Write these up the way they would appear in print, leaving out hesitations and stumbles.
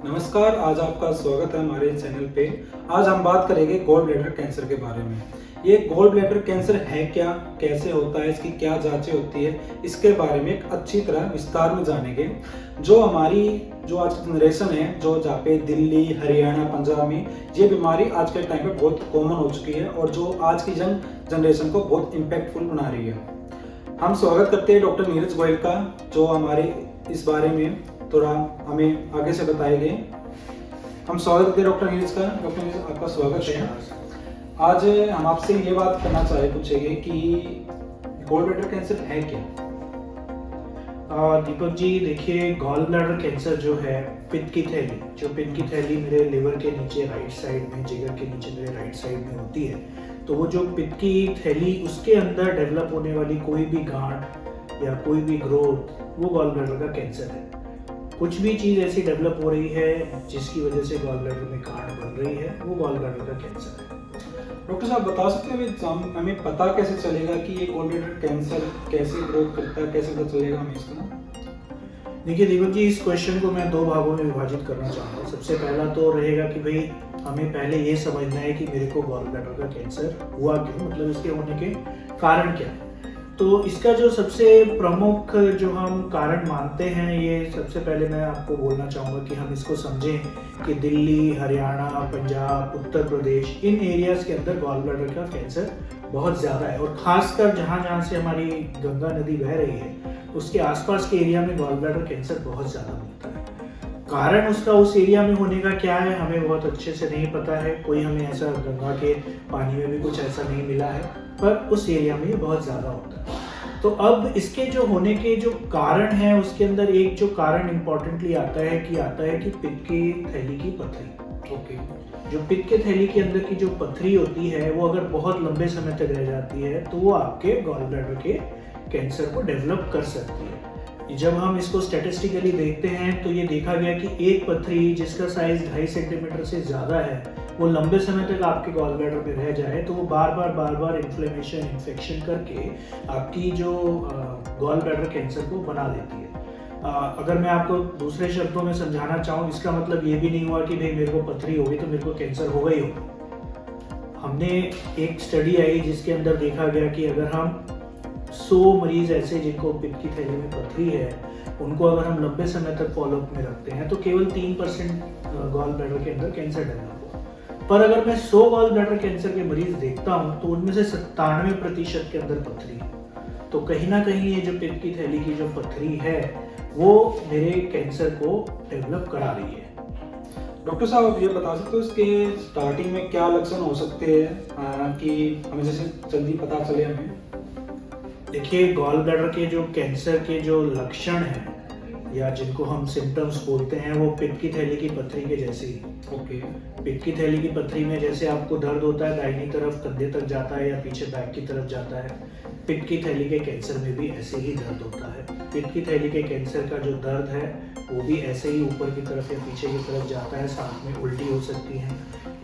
नमस्कार, आज आपका स्वागत है हमारे चैनल पे। आज हम बात करेंगे गॉल ब्लैडर कैंसर के बारे में। ये गॉल ब्लैडर कैंसर है क्या, कैसे होता है, इसकी क्या जांचें होती है, इसके बारे में एक अच्छी तरह विस्तार में जानेंगे। जो आज की जनरेशन है, जो जहाँ पे दिल्ली, हरियाणा, पंजाब में ये बीमारी आज के टाइम पे बहुत कॉमन हो चुकी है और जो आज की जनरेशन को बहुत इम्पैक्टफुल बना रही है। हम स्वागत करते हैं डॉक्टर नीरज गोयल का, जो हमारे इस बारे में थोड़ा हमें आगे से बताएंगे। हम स्वागत करते हैं डॉक्टर नीरज का। डॉक्टर नीरज, आपका स्वागत है। आज हम आपसे ये बात करना पूछेंगे कि गॉल ब्लैडर कैंसर है क्या? दीपक जी, देखिए, गॉल ब्लैडर कैंसर जो है पित्त की थैली मेरे लिवर के नीचे राइट साइड में, जिगर के नीचे मेरे राइट साइड में होती है। तो वो जो पित्त की थैली, उसके अंदर डेवलप होने वाली कोई भी गांठ या कोई भी ग्रोथ, वो गॉल ब्लैडर का कैंसर है। कुछ भी चीज़ ऐसी डेवलप हो रही है जिसकी वजह से गॉल ब्लैडर में गांठ बन रही है, वो गॉल ब्लैडर का कैंसर है। डॉक्टर साहब, बता सकते हैं हमें पता कैसे चलेगा कि ये गॉल ब्लैडर कैंसर कैसे ग्रोथ करता है, कैसे पता चलेगा हमें इसका? देखिए दीपक जी, इस क्वेश्चन को मैं दो भागों में विभाजित करना चाहूँगा। सबसे पहला तो रहेगा कि भाई हमें पहले ये समझना है कि मेरे को गॉल ब्लैडर का कैंसर हुआ क्यों, मतलब इसके होने के कारण क्या है। तो इसका जो सबसे प्रमुख जो हम कारण मानते हैं, ये सबसे पहले मैं आपको बोलना चाहूँगा कि हम इसको समझें कि दिल्ली, हरियाणा, पंजाब, उत्तर प्रदेश, इन एरियाज़ के अंदर गॉल ब्लैडर का कैंसर बहुत ज़्यादा है। और ख़ासकर जहाँ जहाँ से हमारी गंगा नदी बह रही है, उसके आसपास के एरिया में गॉल ब्लैडर कैंसर बहुत ज़्यादा मिलता है। कारण उसका उस एरिया में होने का क्या है, हमें बहुत अच्छे से नहीं पता है। कोई हमें ऐसा गंगा के पानी में भी कुछ ऐसा नहीं मिला है, पर उस एरिया में ये बहुत ज़्यादा होता है। तो अब इसके जो होने के जो कारण हैं, उसके अंदर एक जो कारण इम्पोर्टेंटली आता है कि पित्त की थैली की पथरी। ओके। जो पित्त के थैली के अंदर की जो पथरी होती है, वो अगर बहुत लंबे समय तक रह जाती है तो वो आपके गॉल ब्लैडर के कैंसर को डेवलप कर सकती है। जब हम इसको स्टैटिस्टिकली देखते हैं तो ये देखा गया कि एक पथरी जिसका साइज 2.5 सेंटीमीटर से ज़्यादा है, वो लंबे समय तक आपके गॉल ब्लैडर में रह जाए तो वो बार बार इन्फ्लेमेशन, इन्फेक्शन करके आपकी जो गॉल ब्लैडर कैंसर को बना देती है। अगर मैं आपको दूसरे शब्दों में समझाना चाहूँ, इसका मतलब ये भी नहीं हुआ कि भाई मेरे को पथरी हो गई तो मेरे को कैंसर हो गई होगा। हमने एक स्टडी आई जिसके अंदर देखा गया कि अगर हम 100 मरीज ऐसे जिनको पित्त की थैली में पथरी है, उनको अगर हम लंबे समय तक फॉलोअप में रखते हैं तो केवल 3% गॉल ब्लैडर के अंदर कैंसर डेवलप हुआ। पर अगर मैं 100 गॉल ब्लैडर कैंसर के मरीज देखता हूँ तो उनमें से 97% के अंदर पथरी है। तो कहीं ना कहीं ये जो पित्त की थैली की जो पथरी है, वो मेरे कैंसर को डेवलप करा रही है। डॉक्टर साहब, आप ये बता सकते हो इसके स्टार्टिंग में क्या लक्षण हो सकते हैं कि हमें जैसे जल्दी पता चले हमें? देखिए, गॉल ब्लैडर के जो कैंसर के जो लक्षण हैं या जिनको हम सिम्टम्स बोलते हैं, वो पित्त की थैली की पथरी के जैसे ही। ओके। पित्त की थैली की पथरी में जैसे आपको दर्द होता है, दाहिनी तरफ कंधे तक जाता है या पीछे बैक की तरफ जाता है, पित्त की थैली के कैंसर में भी ऐसे ही दर्द होता है। पित्त की थैली के कैंसर का जो दर्द है वो भी ऐसे ही ऊपर की तरफ या पीछे की तरफ जाता है, साथ में उल्टी हो सकती है।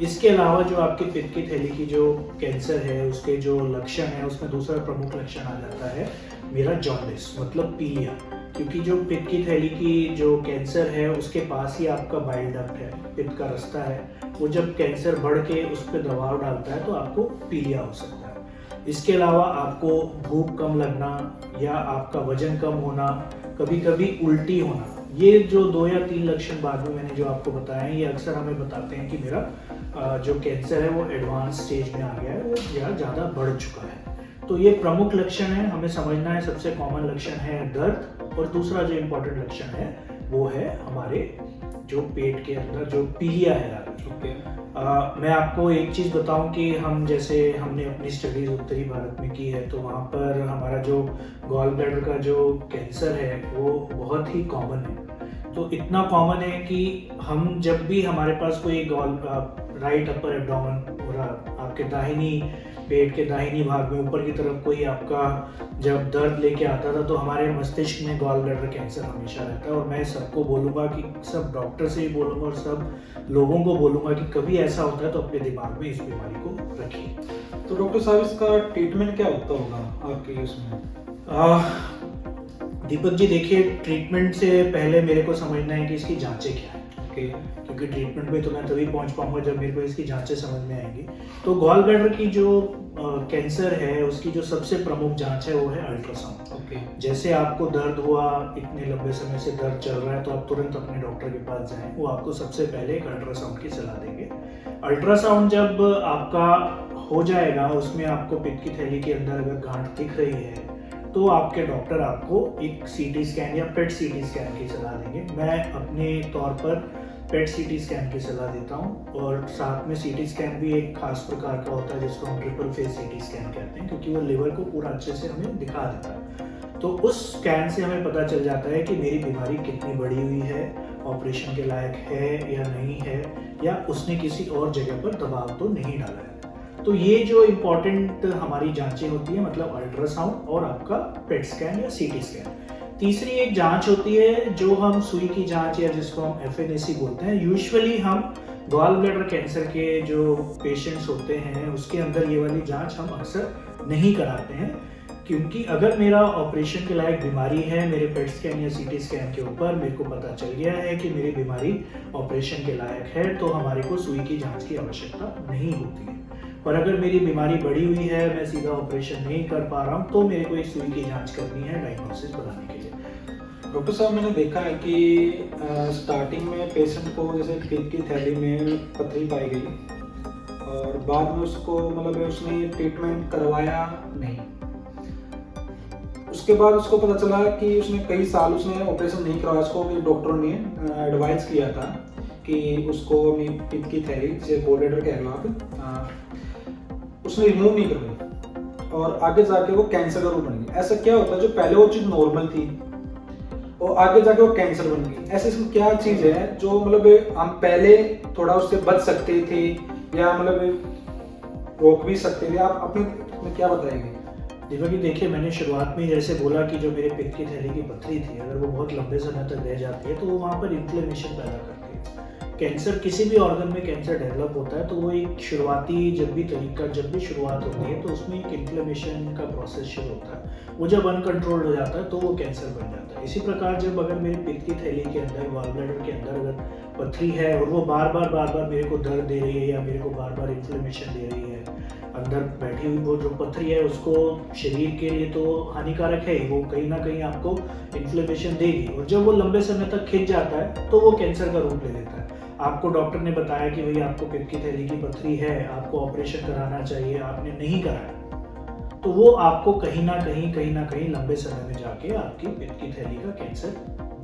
इसके अलावा जो आपकी पित्त की थैली की जो कैंसर है, उसके जो लक्षण है, उसमें दूसरा प्रमुख लक्षण आ जाता है मेरा जॉन्डिस, मतलब पीलिया। क्योंकि जो पित्त की थैली की जो कैंसर है, उसके पास ही आपका बाइल डक्ट है, पित्त का रास्ता है। वो जब कैंसर बढ़ के उस पर दबाव डालता है तो आपको पीलिया हो सकता है। इसके अलावा आपको भूख कम लगना या आपका वजन कम होना, कभी कभी उल्टी होना, ये जो 2 या 3 लक्षण बाद में मैंने जो आपको बताए हैं, ये अक्सर हमें बताते हैं कि मेरा जो कैंसर है वो एडवांस स्टेज में आ गया है, वो या ज़्यादा बढ़ चुका है। तो ये प्रमुख लक्षण है, हमें समझना है। सबसे कॉमन लक्षण है दर्द, और दूसरा जो इम्पोर्टेंट लक्षण है वो है हमारे जो पेट के अंदर जो पीलिया है। मैं आपको एक चीज़ बताऊं कि हमने अपनी स्टडीज़ उत्तरी भारत में की है, तो वहाँ पर हमारा जो गॉल ब्लैडर का जो कैंसर है वो बहुत ही कॉमन है। तो इतना कॉमन है कि हम जब भी हमारे पास कोई राइट अपर एब्डोमेन और आपके दाहिनी पेट के दाहिनी भाग में ऊपर की तरफ कोई आपका जब दर्द लेके आता था, तो हमारे मस्तिष्क में गॉल ब्लैडर कैंसर हमेशा रहता है। और मैं सबको बोलूँगा कि सब डॉक्टर से ही बोलूँगा और सब लोगों को बोलूँगा कि कभी ऐसा होता है तो अपने दिमाग में इस बीमारी को रखिए। तो डॉक्टर साहब, इसका ट्रीटमेंट क्या होता होगा आपके उसमें? दीपक जी, देखिए, ट्रीटमेंट से पहले मेरे को समझना है कि इसकी जांचें क्या है। ओके। क्योंकि ट्रीटमेंट में तो मैं तभी पहुंच पाऊंगा जब मेरे को इसकी जांचें समझ में आएंगी। तो गॉल ब्लैडर की जो कैंसर है उसकी जो सबसे प्रमुख जांच है वो है अल्ट्रासाउंड। ओके। जैसे आपको दर्द हुआ, इतने लंबे समय से दर्द चल रहा है, तो आप तुरंत अपने डॉक्टर के पास जाएं, वो आपको सबसे पहले एक अल्ट्रासाउंड की सलाह देंगे। अल्ट्रासाउंड जब आपका हो जाएगा, उसमें आपको पित्त की थैली के अंदर अगर गांठ दिख रही है तो आपके डॉक्टर आपको एक सीटी स्कैन या पेट सीटी स्कैन की सलाह देंगे। मैं अपने तौर पर पेट सीटी स्कैन की सलाह देता हूँ, और साथ में सीटी स्कैन भी एक खास प्रकार का होता है जिसको हम ट्रिपल फेज सीटी स्कैन कहते हैं, क्योंकि वो लिवर को पूरा अच्छे से हमें दिखा देता है। तो उस स्कैन से हमें पता चल जाता है कि मेरी बीमारी कितनी बड़ी हुई है, ऑपरेशन के लायक है या नहीं है, या उसने किसी और जगह पर दबाव तो नहीं डाला है। तो ये जो इम्पोर्टेंट हमारी जांचें होती है, मतलब अल्ट्रासाउंड और आपका पेट स्कैन या सीटी स्कैन। तीसरी एक जांच होती है जो हम सुई की जांच या जिसको हम एफएनएसी बोलते हैं। यूजुअली हम गॉल ब्लैडर कैंसर के जो पेशेंट्स होते हैं उसके अंदर ये वाली जांच हम अक्सर नहीं कराते हैं, क्योंकि अगर मेरा ऑपरेशन के लायक बीमारी है, मेरे पेट स्कैन या सीटी स्कैन के ऊपर मेरे को पता चल गया है कि मेरी बीमारी ऑपरेशन के लायक है, तो हमारे को सुई की जांच की आवश्यकता नहीं होती है। पर अगर मेरी बीमारी बढ़ी हुई है, मैं सीधा ऑपरेशन नहीं कर पा रहा हूँ, तो मेरे को एक सुई की जांच करनी है डायग्नोसिस बनाने के लिए। डॉक्टर साहब, मैंने देखा है कि स्टार्टिंग में पेशेंट को जैसे पित्त की थैली में पथरी पाई गई और बाद में उसको मतलब उसने ट्रीटमेंट करवाया नहीं। उसके बाद उसको पता चला कि उसने कई साल उसने ऑपरेशन नहीं करवाया। उसको डॉक्टरों ने एडवाइस किया था कि उसको अपनी पित्त की थैली, जिसे गॉल ब्लैडर कह लो आप, उसने रिमूव नहीं करवाई और आगे जाके वो कैंसर का रूप बन गई। ऐसा क्या होता है जो पहले वो चीज नॉर्मल थी और आगे जाके वो कैंसर बन गई? ऐसे इसमें क्या चीज है जो मतलब हम पहले थोड़ा उससे बच सकते थे या मतलब रोक भी सकते थे? आप अपने क्या बताएंगे? दीपक जी, देखिए, मैंने शुरुआत में जैसे बोला कि जो मेरे पित्त की थैली की पथरी थी, अगर वो बहुत लंबे समय तक रह जाती है तो वो वहाँ पर इन्फ्लेमेशन पैदा करती है। कैंसर, किसी भी ऑर्गन में कैंसर डेवलप होता है तो वो एक शुरुआती जब भी शुरुआत होती है तो उसमें एक इन्फ्लेमेशन का प्रोसेस शुरू होता है। वो जब अनकंट्रोल्ड हो जाता है तो वो कैंसर बन जाता है। इसी प्रकार जब अगर मेरे पित्त की थैली के अंदर, गॉल ब्लैडर के अंदर अगर पथरी है और वो बार बार मेरे को दर्द दे रही है या मेरे को बार इन्फ्लेमेशन दे रही है, अंदर बैठी हुई वो जो पथरी है उसको शरीर के लिए तो हानिकारक है, वो कहीं ना कहीं आपको इन्फ्लेमेशन देगी, और जब वो लंबे समय तक खिंच जाता है तो वो कैंसर का रूप ले लेता है। आपको डॉक्टर ने बताया कि भाई आपको पित्त की थैली की पथरी है, आपको ऑपरेशन कराना चाहिए, आपने नहीं कराया, तो वो आपको कहीं ना कहीं लंबे समय में जाके आपकी पित्त की थैली का कैंसर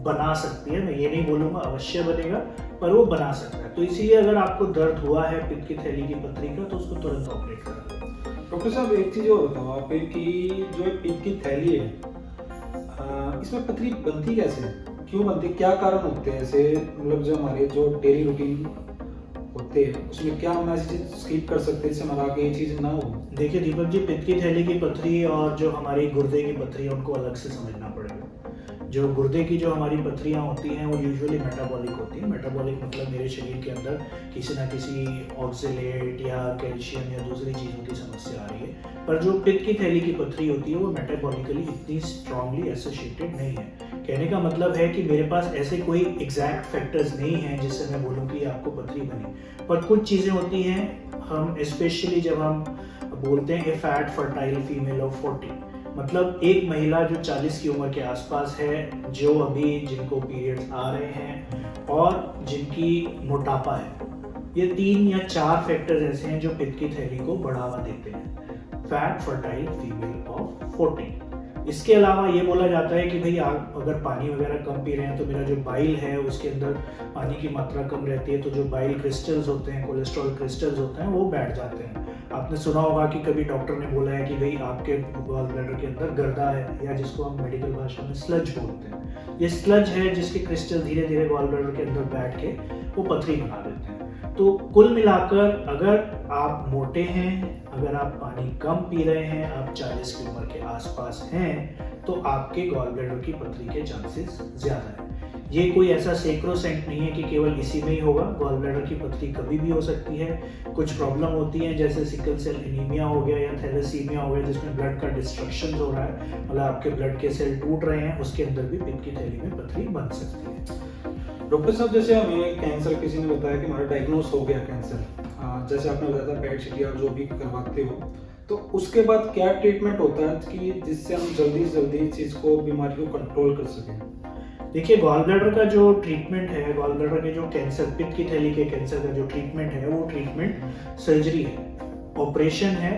बना सकती है। मैं ये नहीं बोलूँगा अवश्य बनेगा, पर वो बना सकता है। तो इसीलिए अगर आपको दर्द हुआ है पित्त की थैली की पथरी का तो उसको तुरंत ऑपरेट करा दें। डॉक्टर साहब, एक चीज़ और बताओ आप कि जो पित्त की थैली है, इसमें पथरी बनती कैसे है? क्यों बनती, क्या कारण होते हैं ऐसे? मतलब जो हमारे जो डेली रूटीन होते हैं उसमें क्या हम ऐसी चीज स्किप कर सकते हैं जिससे हमारा आगे ये चीज़ ना हो? देखिए दीपक जी, पित्त की थैली की पथरी और जो हमारी गुर्दे की पथरी है उनको अलग से समझना पड़ेगा। जो गुर्दे की जो हमारी पथरियाँ होती हैं वो यूजुअली मेटाबॉलिक होती हैं। मेटाबॉलिक मतलब मेरे शरीर के अंदर किसी ना किसी ऑक्सीलेट या कैल्शियम या दूसरी चीज़ों की समस्या आ रही है। पर जो पित्त की थैली की पथरी होती है वो मेटाबॉलिकली इतनी स्ट्रांगली एसोसिएटेड नहीं है। कहने का मतलब है कि मेरे पास ऐसे कोई एग्जैक्ट फैक्टर्स नहीं हैं जिससे मैं बोलूँ कि आपको पथरी बनी, पर कुछ चीज़ें होती हैं। हम स्पेशली जब हम बोलते हैं ए फैट फर्टाइल फीमेल ऑफ 40, मतलब एक महिला जो 40 की उम्र के आसपास है, जो अभी जिनको पीरियड्स आ रहे हैं और जिनकी मोटापा है, ये 3 या 4 फैक्टर्स ऐसे हैं जो पित्त की थैली को बढ़ावा देते हैं। Fat fertile female of 40। इसके अलावा ये बोला जाता है कि भाई आप अगर पानी वगैरह कम पी रहे हैं तो मेरा जो बाइल है उसके अंदर पानी की मात्रा कम रहती है, तो जो बाइल क्रिस्टल्स होते हैं, कोलेस्ट्रॉल क्रिस्टल्स होते हैं, वो बैठ जाते हैं। आपने सुना होगा कि कभी डॉक्टर ने बोला है कि भाई आपके गॉल ब्लैडर के अंदर गर्दा है, या जिसको हम मेडिकल भाषा में स्लज बोलते हैं। ये स्लज है जिसके क्रिस्टल धीरे धीरे गॉल ब्लैडर के अंदर बैठ के वो पथरी बना देते हैं। तो कुल मिलाकर अगर आप मोटे हैं, अगर आप पानी कम पी रहे हैं, आप 40 की उम्र के आसपास हैं, तो आपके गॉल ब्लैडर की पथरी के चांसेस ज़्यादा हैं। ये कोई ऐसा सेक्रोसेंट नहीं है कि केवल इसी में ही होगा। गॉल ब्लैडर की पथरी कभी भी हो सकती है। कुछ प्रॉब्लम होती है जैसे सिकल सेल एनीमिया हो गया या थैलेसीमिया हो गया, जिसमें ब्लड का डिस्ट्रक्शन हो रहा है, मतलब आपके ब्लड के सेल टूट रहे हैं, उसके अंदर भी पित्त की थैली में पथरी बन सकती है। डॉक्टर साहब, जैसे हमें कैंसर किसी ने बताया कि हमारा डायग्नोस हो गया कैंसर, जैसे आपने बताया था पेट सीटी आप जो भी करवाते हो, तो उसके बाद क्या ट्रीटमेंट होता है कि जिससे हम जल्दी से जल्दी इस चीज़ को, बीमारी को कंट्रोल कर सकें? देखिए, गॉल ब्लैडर का जो ट्रीटमेंट है, गॉल ब्लैडर के जो कैंसर, पित्त की थैली के कैंसर का जो ट्रीटमेंट है, वो ट्रीटमेंट सर्जरी है, ऑपरेशन है।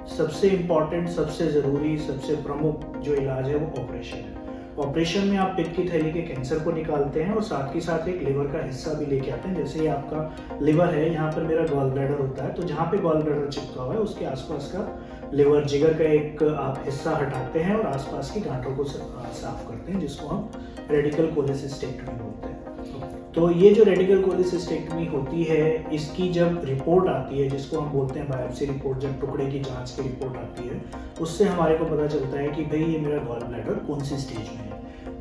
सबसे इम्पॉर्टेंट, सबसे ज़रूरी, सबसे प्रमुख जो इलाज है वो ऑपरेशन है। ऑपरेशन में आप पित्त की थैली के कैंसर को निकालते हैं और साथ के साथ एक लिवर का हिस्सा भी लेके आते हैं। जैसे ये आपका लिवर है, यहाँ पर मेरा गॉल ब्लैडर होता है, तो जहाँ पे गॉल ब्लैडर चिपका हुआ है उसके आसपास का लिवर, जिगर का एक आप हिस्सा हटाते हैं और आसपास की गांठों को साफ करते हैं, जिसको हम रेडिकल कोलेसिस्टेक्टमी बोलते हैं। तो ये जो रेडिकल कोलेसिस्टेक्टमी होती है, इसकी जब रिपोर्ट आती है, जिसको हम बोलते हैं बायोप्सी रिपोर्ट, जब टुकड़े की जांच की रिपोर्ट आती है, उससे हमारे को पता चलता है कि भाई ये मेरा गॉल ब्लैडर कौन सी स्टेज में है।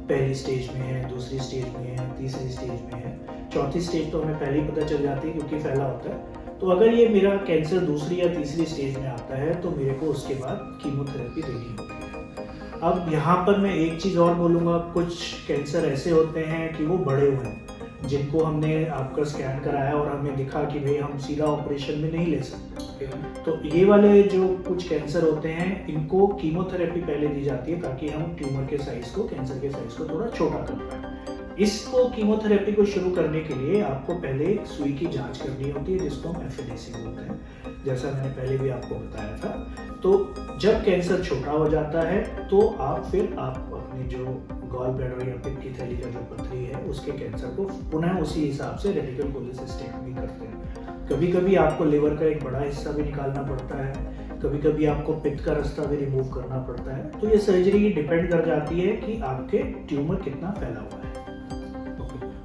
पहली स्टेज में है, दूसरी स्टेज में है, तीसरी स्टेज में है, चौथी स्टेज तो हमें पहले ही पता चल जाती है क्योंकि फैला होता है। तो अगर ये मेरा कैंसर दूसरी या तीसरी स्टेज में आता है तो मेरे को उसके बाद कीमोथेरेपी देनी होती है। अब यहाँ पर मैं एक चीज़ और बोलूँगा, कुछ कैंसर ऐसे होते हैं कि वो बड़े हुए हैं, जिनको हमने आपका स्कैन कराया और हमें दिखा कि भाई हम सीधा ऑपरेशन में नहीं ले सकते। तो ये वाले जो कुछ कैंसर होते हैं, इनको कीमोथेरेपी पहले दी जाती है ताकि हम ट्यूमर के साइज को, कैंसर के साइज को थोड़ा छोटा कर पाए। इसको कीमोथेरेपी को शुरू करने के लिए आपको पहले एक सुई की जांच करनी होती है, जिसको हम FNAC बोलते हैं, जैसा मैंने पहले भी आपको बताया था। तो जब कैंसर छोटा हो जाता है तो आप अपने जो गॉल ब्लैडर या पित्त की थैली का जो पथरी है, उसके कैंसर को पुनः उसी हिसाब से रेडिकल कोलेसिस्टेक्टमी करते हैं। कभी कभी आपको लिवर का एक बड़ा हिस्सा भी निकालना पड़ता है, कभी कभी आपको पित्त का रास्ता भी रिमूव करना पड़ता है। तो ये सर्जरी डिपेंड कर जाती है कि आपके ट्यूमर कितना फैला हुआ है।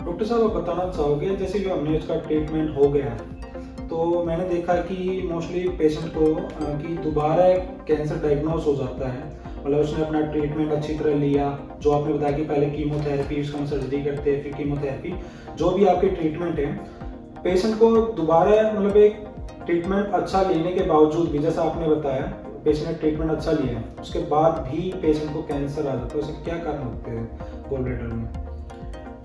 डॉक्टर साहब, आप बताना चाहोगे, जैसे कि हमने इसका ट्रीटमेंट हो गया, तो मैंने देखा कि मोस्टली पेशेंट को कि दोबारा कैंसर डायग्नोस हो जाता है, मतलब उसने अपना ट्रीटमेंट अच्छी तरह लिया, जो आपने बताया कि पहले कीमोथेरेपी, उसको हम सर्जरी करते हैं, फिर कीमोथेरेपी, जो भी आपके ट्रीटमेंट है, पेशेंट को दोबारा मतलब एक ट्रीटमेंट अच्छा लेने के बावजूद भी, जैसा आपने बताया पेशेंट ने ट्रीटमेंट अच्छा लिया, उसके बाद भी पेशेंट को कैंसर आ जाता है, उसके क्या कारण होते हैं गॉल ब्लैडर में?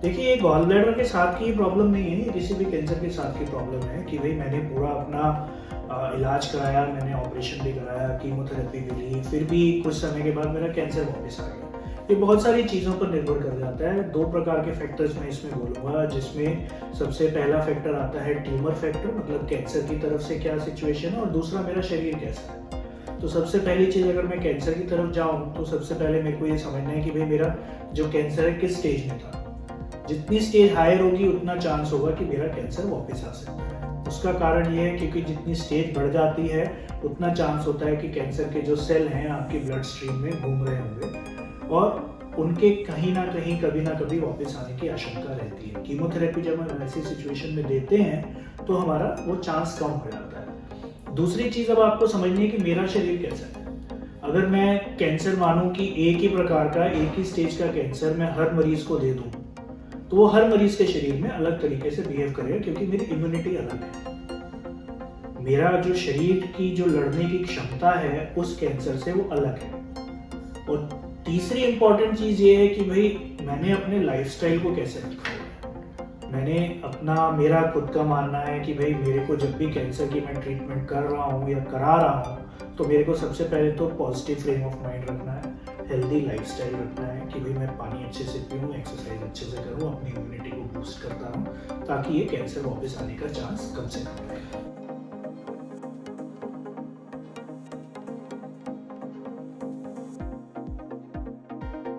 देखिए, ये गॉल ब्लैडर के साथ की प्रॉब्लम नहीं है, किसी भी कैंसर के साथ की प्रॉब्लम है कि भाई मैंने पूरा अपना इलाज कराया, मैंने ऑपरेशन भी कराया, कीमोथेरेपी भी ली, फिर भी कुछ समय के बाद मेरा कैंसर वापस आ गया। ये बहुत सारी चीज़ों पर निर्भर कर जाता है। दो प्रकार के फैक्टर्स मैं इसमें बोलूँगा, जिसमें सबसे पहला फैक्टर आता है ट्यूमर फैक्टर, मतलब कैंसर की तरफ से क्या सिचुएशन है, और दूसरा मेरा शरीर कैसा है। तो सबसे पहली चीज़, अगर मैं कैंसर की तरफ जाऊँ तो सबसे पहले मेरे को ये समझना है कि भाई मेरा जो कैंसर है किस स्टेज में था। जितनी स्टेज हायर होगी उतना चांस होगा कि मेरा कैंसर वापस आ सकता है। उसका कारण ये है क्योंकि जितनी स्टेज बढ़ जाती है उतना चांस होता है कि कैंसर के जो सेल हैं आपकी ब्लड स्ट्रीम में घूम रहे होंगे और उनके कहीं ना कहीं कभी ना कभी वापस आने की आशंका रहती है। कीमोथेरेपी जब हम ऐसी सिचुएशन में देते हैं तो हमारा वो चांस कम हो जाता है। दूसरी चीज़ अब आपको समझनी है कि मेरा शरीर कैसा है। अगर मैं कैंसर मानूं कि एक ही प्रकार का, एक ही स्टेज का कैंसर मैं हर मरीज को दे दूं, तो वो हर मरीज के शरीर में अलग तरीके से बिहेव करेगा, क्योंकि मेरी इम्यूनिटी अलग है। मेरा जो शरीर की जो लड़ने की क्षमता है उस कैंसर से वो अलग है। और तीसरी इंपॉर्टेंट चीज ये है कि भाई मैंने अपने लाइफस्टाइल को कैसे रखा है। मैंने अपना, मेरा खुद का मानना है कि भाई मेरे को जब भी कैंसर की मैं ट्रीटमेंट कर रहा हूँ या करा रहा हूँ तो मेरे को सबसे पहले तो पॉजिटिव फ्रेम ऑफ माइंड रखना है, हेल्दी लाइफस्टाइल रखना है कि भाई मैं पानी अच्छे से पीऊँ, एक्सरसाइज अच्छे से करूँ, अपनी इम्यूनिटी को बूस्ट करता हूँ, ताकि ये कैंसर वापस आने का चांस कम से कम रहे।